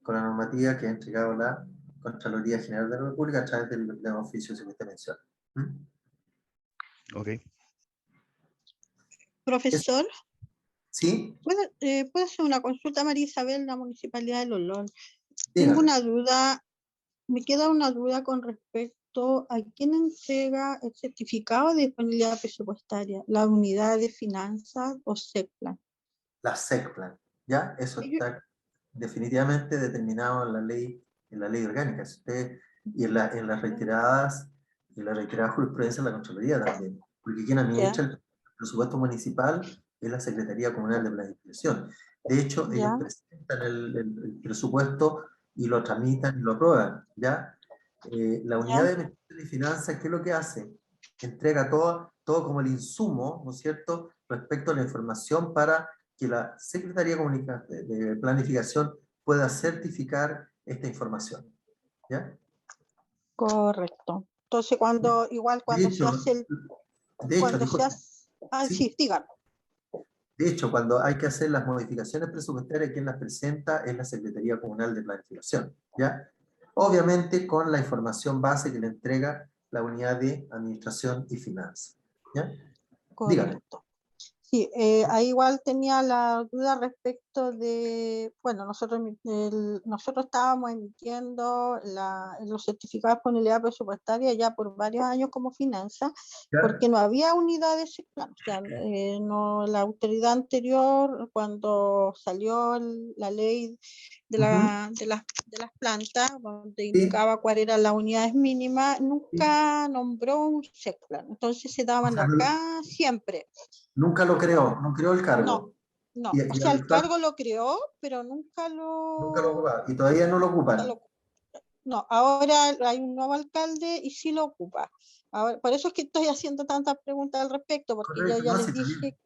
la normativa que ha entregado la Contraloría General de la República a través del oficio que usted menciona. Ok. Profesor, ¿Sí? ¿puedo hacer una consulta, María Isabel, la Municipalidad de Lolón? Dígame. Tengo una duda, me queda una duda con respecto a quién entrega el certificado de disponibilidad presupuestaria, la unidad de finanzas o SECPLAN. La SECPLAN, ¿ya? Eso está definitivamente determinado en la ley orgánica. Si usted, y en las reiteradas jurisprudencia de la Contraloría también. Porque quien administra el presupuesto municipal es la Secretaría Comunal de Planificación. De hecho, ellos presentan el presupuesto y lo tramitan y lo aprueban, ¿ya? La unidad de administración y finanzas, ¿qué es lo que hace? Entrega todo como el insumo, ¿no es cierto?, respecto a la información para que la Secretaría de Planificación pueda certificar esta información. ¿Ya? Correcto. Entonces, cuando se hace el... De hecho, disculpe, sí, sí, dígame. de hecho, cuando hay que hacer las modificaciones presupuestarias, quien las presenta es la Secretaría Comunal de Planificación. ¿Ya? Obviamente con la información base que le entrega la Unidad de Administración y Finanzas. ¿Ya? Dígame. Correcto. Sí, ahí igual tenía la duda respecto de, bueno, nosotros estábamos emitiendo los certificados de disponibilidad presupuestaria ya por varios años como finanzas, porque no había unidades de ese plan. O sea, la autoridad anterior, cuando salió la ley de las plantas, donde indicaba cuáles eran las unidades mínimas, nunca nombró un SECPLAN. Entonces se daban acá siempre. Nunca lo creó, no creó el cargo. No. Y O sea, el cargo lo creó, pero nunca lo ocupaba. Y todavía no lo ocupan. No, ahora hay un nuevo alcalde y sí lo ocupa. Ahora, por eso es que estoy haciendo tantas preguntas al respecto, porque yo ya les dije...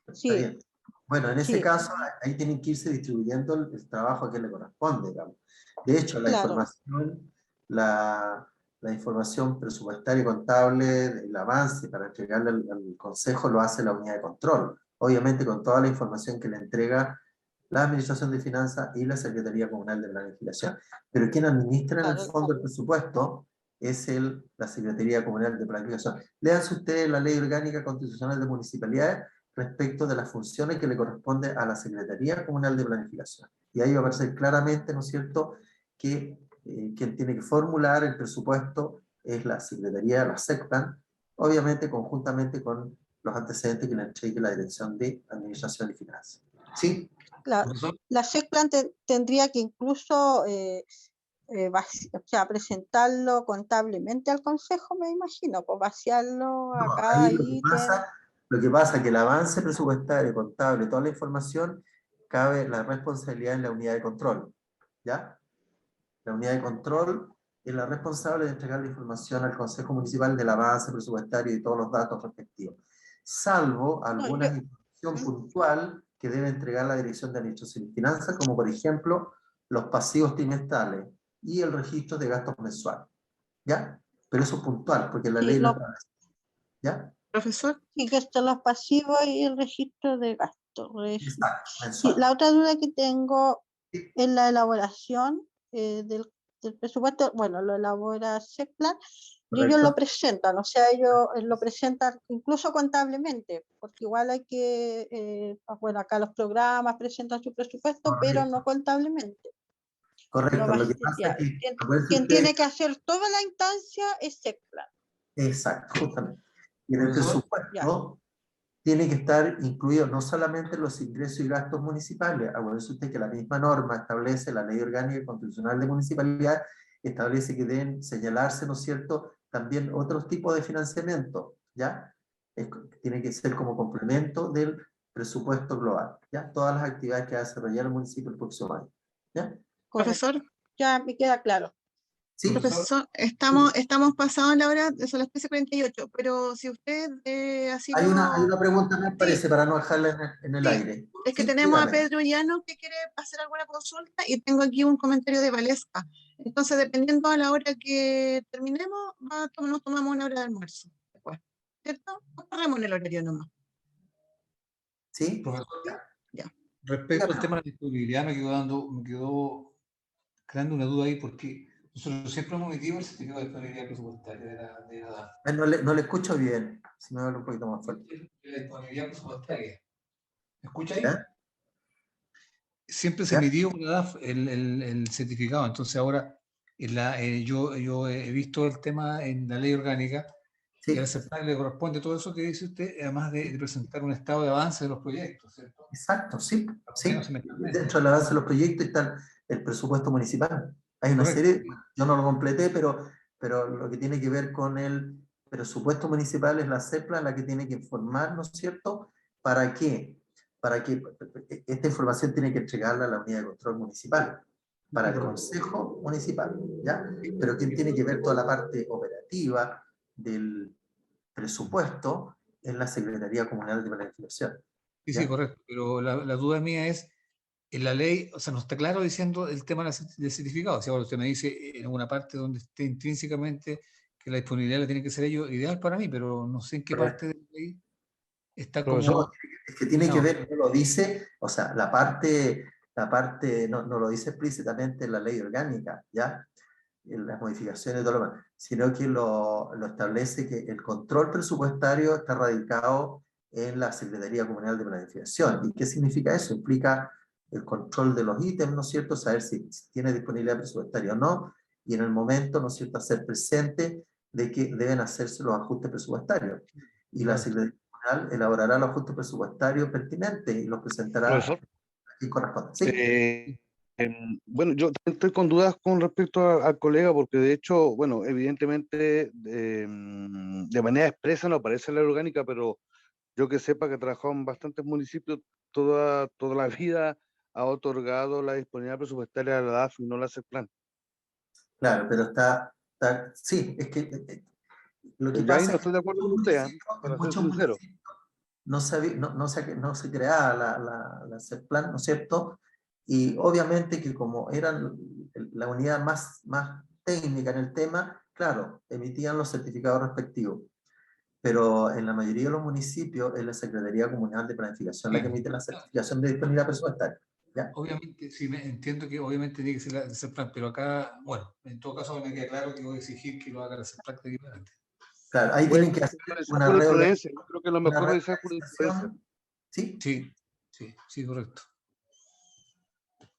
Está bien. Bueno, en ese caso, ahí tienen que irse distribuyendo el trabajo que le corresponde, digamos. De hecho, la información presupuestaria y contable, el avance para entregarle al Consejo lo hace la unidad de control, obviamente con toda la información que le entrega la Administración de Finanzas y la Secretaría Comunal de Planificación. Pero quien administra en el Claro, fondo el presupuesto es la Secretaría Comunal de Planificación. Léanse ustedes la Ley Orgánica Constitucional de Municipalidades respecto de las funciones que le corresponde a la Secretaría Comunal de Planificación. Y ahí va a aparecer claramente, ¿no es cierto?, que quien tiene que formular el presupuesto es la Secretaría, la SECPLAN, obviamente conjuntamente con los antecedentes que le entregue la Dirección de Administración y Finanzas. ¿Sí? Profesor, La SECPLAN tendría que incluso o sea, presentarlo contablemente al Consejo, me imagino, pues vaciarlo a No, cada ahí ítem. lo que pasa es que el avance presupuestario, contable, toda la información, cabe la responsabilidad en la unidad de control, ¿ya? La unidad de control es la responsable de entregar la información al Consejo Municipal del avance presupuestario y todos los datos respectivos, salvo alguna información puntual que debe entregar la Dirección de Administración y Finanzas, como por ejemplo los pasivos trimestrales y el registro de gastos mensuales, ¿ya? Pero eso es puntual, porque la Sí, ley lo establece, ¿ya? Profesor, sí, que están los pasivos y el registro de gastos. Exacto, Sí, mensual. la otra duda que tengo Sí, es la elaboración del presupuesto. Bueno, lo elabora SECPLAN y ellos lo correcto. presentan, o sea, ellos lo presentan incluso contablemente, porque igual hay que, bueno, acá los programas presentan su presupuesto, pero no Correcto, contablemente. correcto. Lo que pasa Ya, es que, acuérdense quien ustedes, tiene que hacer toda la instancia es SECPLAN. exacto, justamente. Y en el profesor, Ya, presupuesto tiene que estar incluido no solamente los ingresos y gastos municipales. Acuérdense usted que la misma norma establece, la Ley Orgánica Constitucional de Municipalidad, establece que deben señalarse, ¿no es cierto?, también otros tipos de financiamiento, ¿ya? Tiene que ser como complemento del presupuesto global, ¿ya? Todas las actividades que va a desarrollar el municipio el próximo año, ¿ya? correcto. profesor, Ya me queda claro. Sí, profesor, profesor, estamos pasados la hora, son las 13:48, pero si usted así hay lo... una pregunta, me Sí, parece, para no dejarla en el sí, aire. es que Sí, tenemos a dígame. Pedro Llano que quiere hacer alguna consulta y tengo aquí un comentario de Valesca. Entonces, dependiendo a la hora que terminemos, nos tomamos una hora de almuerzo después, ¿cierto? Nos corremos en el horario nomás. ¿Sí? profesor, ¿Sí? Ya. respecto al tema de la disponibilidad, me quedó creando una duda ahí porque nosotros siempre hemos emitido el certificado de disponibilidad presupuestaria de la DAF. No le escucho bien, si me habla un poquito más fuerte. La disponibilidad presupuestaria. ¿Me escucha ahí? ¿Ya? Siempre se ¿Ya? emitió por la DAF el certificado, entonces ahora yo he visto el tema en la ley orgánica y al Sí, aceptar le corresponde todo eso que dice usted, además de presentar un estado de avance de los proyectos, ¿cierto? exacto, sí, sí. Semestralmente. Dentro del avance de los proyectos está el presupuesto municipal. Hay una Correcto. serie, yo no lo completé, pero lo que tiene que ver con el presupuesto municipal es la CEPLA la que tiene que informar, ¿no es cierto? ¿Para qué? Para que esta información tiene que entregarla a la unidad de control municipal, para el consejo municipal, ¿ya? Pero ¿quién tiene que ver toda la parte operativa del presupuesto? Es la Secretaría Comunal de Planificación, Sí, sí, ¿ya? correcto. Pero la duda mía es, en la ley, o sea, no está claro diciendo el tema del certificado. O sea, ahora usted me dice en alguna parte donde esté intrínsecamente que la disponibilidad la tiene que ser ellos, ideal para mí, pero no sé en qué parte de la ley está Profesor, como Es que tiene que determinado. ver, no lo dice, o sea, la parte no lo dice explícitamente en la ley orgánica, ¿ya? En las modificaciones y todo lo demás, sino que lo establece que el control presupuestario está radicado en la Secretaría Comunal de Planificación. ¿Y qué significa eso? Implica el control de los ítems, ¿no es cierto? Saber si tiene disponibilidad presupuestaria o no, y en el momento, ¿no es cierto?, hacer presente de que deben hacerse los ajustes presupuestarios. Y la Claro. Secretaría Comunal elaborará los ajustes presupuestarios pertinentes y los presentará a profesor, quien corresponde. ¿Sí? bueno, yo también estoy con dudas con respecto al colega, porque de hecho, bueno, evidentemente de manera expresa no aparece en la orgánica, pero yo que sepa que he trabajado en bastantes municipios, toda la vida ha otorgado la disponibilidad presupuestaria a la DAF y no la CEPLAN. Claro, pero sí, es que lo que Yo ahí pasa no es que estoy de acuerdo con usted, en para ser muchos sincero. municipios no se creaba la CEPLAN, ¿no es cierto? Y obviamente que como eran la unidad más técnica en el tema, claro, emitían los certificados respectivos. pero en la mayoría de los municipios es la Secretaría Comunal de Planificación la que Sí. emite la certificación de disponibilidad presupuestaria. ¿Ya? Obviamente, sí, entiendo que obviamente tiene que ser la CERPLAN, pero acá, bueno, en todo caso me queda claro que voy a exigir que lo haga la CERPLAN de equivalente. Claro, ahí Bueno, tienen que hacer realizar una jurisprudencia. Yo creo que lo mejor es realizar regularización. jurisprudencia. ¿Sí? Sí, sí, sí, correcto.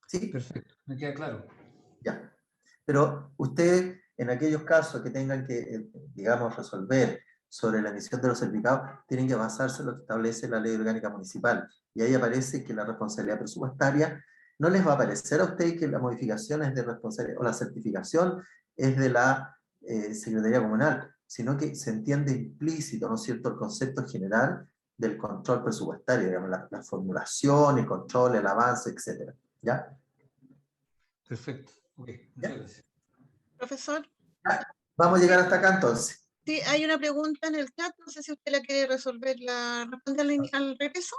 ¿Sí? Perfecto, me queda claro. Ya. Pero ustedes, en aquellos casos que tengan que, digamos, resolver sobre la emisión de los certificados, tienen que basarse en lo que establece la Ley Orgánica Municipal. Y ahí aparece que la responsabilidad presupuestaria no les va a parecer a ustedes que la modificación es de responsabilidad, o la certificación es de la Secretaría Comunal, sino que se entiende implícito, ¿no es cierto?, el concepto general del control presupuestario, digamos, la formulación, el control, el avance, etcétera. ¿Ya? Perfecto. Ok, ¿Ya? muchas gracias. Profesor, Vamos a llegar hasta acá entonces. sí, hay una pregunta en el chat, no sé si usted la quiere resolver, responderle al regreso.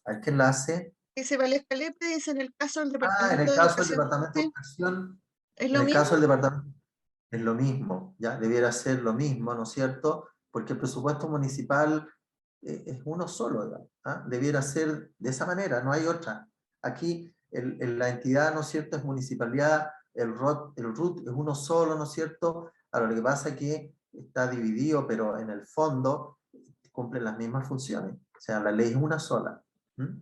¿A qué enlace? Dice Valesca Lepe, dice en el caso del En Departamento el de caso del Educación, Departamento de ¿sí? Educación, ¿Es en lo el caso mismo? del Departamento es lo mismo, ¿ya? Debiera ser lo mismo, ¿no es cierto? Porque el presupuesto municipal es uno solo, digamos, ¿ah? Debiera ser de esa manera, no hay otra. Aquí la entidad, ¿no es cierto?, es municipalidad, el RUT es uno solo, ¿no es cierto? Ahora, lo que pasa es que está dividido, pero en el fondo cumplen las mismas funciones. O sea, la ley es una sola. ¿Mm?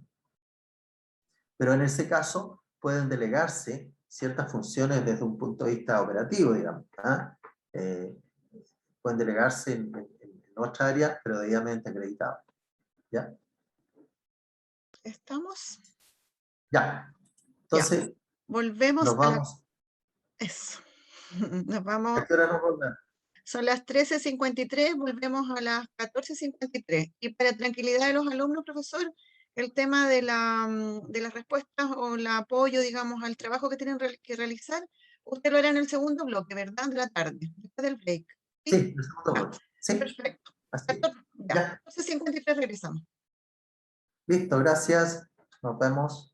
Pero en ese caso pueden delegarse ciertas funciones desde un punto de vista operativo, digamos. ¿Ah? Pueden delegarse en otra área, pero debidamente acreditadas. ¿Ya? ¿Estamos? Ya. Ya. Entonces, Volvemos nos a la... vamos. Eso. Nos vamos... ¿A qué hora nos volvemos? Son las 13:53, volvemos a las 14:53. Y para tranquilidad de los alumnos, profesor, el tema de de las respuestas o el apoyo, digamos, al trabajo que tienen que realizar, usted lo hará en el segundo bloque, ¿verdad? De la tarde, después del break. Sí, ¿Sí? el segundo Ya, bloque. Sí, perfecto. así. Ya, Ya. 14:53 regresamos. Listo, gracias. Nos vemos.